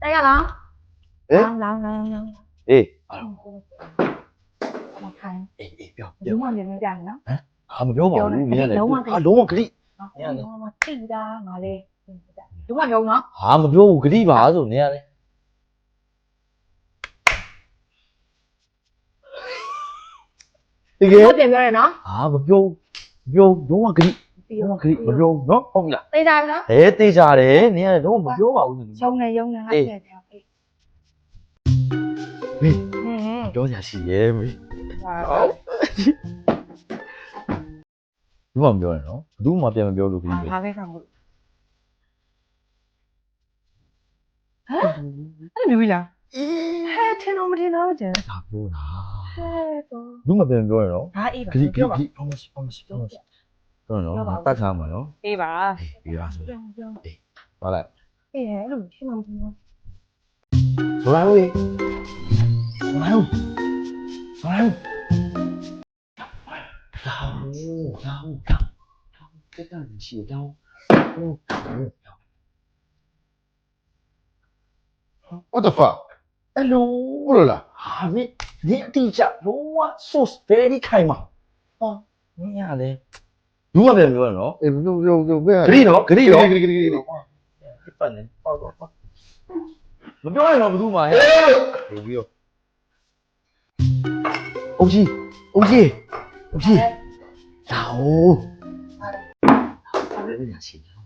带下了。来。诶，我看，不要，流氓就能这样呢？啊，不要吧，龙王可以，我记得哪里？流氓有吗？啊，不要，可以吧，就那样嘞。我点个人呢？啊，不要，龙王可以，不要，喏，好了。对家呢？对家嘞，你看，龙王不要吧，用的，对。ပြောကြရှိရဲ့မေဘူးမှမပြောနဲ့နော်ဘူးမှပြန်မပြောလို့ခရီးပဲ ဘာပဲဆောင်လို့ဟမ်အဲ့လိုမျိုးလားဟဲ့ထင်တော့မထင်တော့ကျန် ဒါပြောတာ ဟဲ့တော့ ဘူးမှပြန်မပြောနဲ့နော် ဘာအေးပါ ခရီး ပြောပါ promise တော့နော်တတ်ထားမှာနော် အေးပါ အေးပါဆို ပြော ပါလိုက် အေးဟဲ့အဲ့လိုထင်မှမထင်တော့ ဆိုလိုက်ဦးဆိုလိုက်ဦးတက်တာရှိတောင်း What the fuck? အဲ့လို ဟုတ်လား ဟာမင်းဒီအတိအကျလုံးဝ source very ခိုင်မှာဟောမင်းရလေဘူးမှပြန်ပြောနဲ့နော် အေးဘယ် ဂရီနော်ဂရီနော် ဂရီ ဒီပတ်နေပေါ့တော့မပြောရင်တော့ဘူးမှဟဲ့ဟိုပြီးတော့အုတ်ကြီးလာဦးအဲ့ဒါရှိတယ်ဘ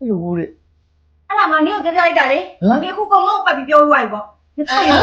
ယ်လိုလဲ အဲ့ဒါမှနင်းကိုပြောလိုက်တာလေဒီခုကုံလုံးပတ်ပြီးပြောရွာပြီပေါ့ဒီဆိုင်ရော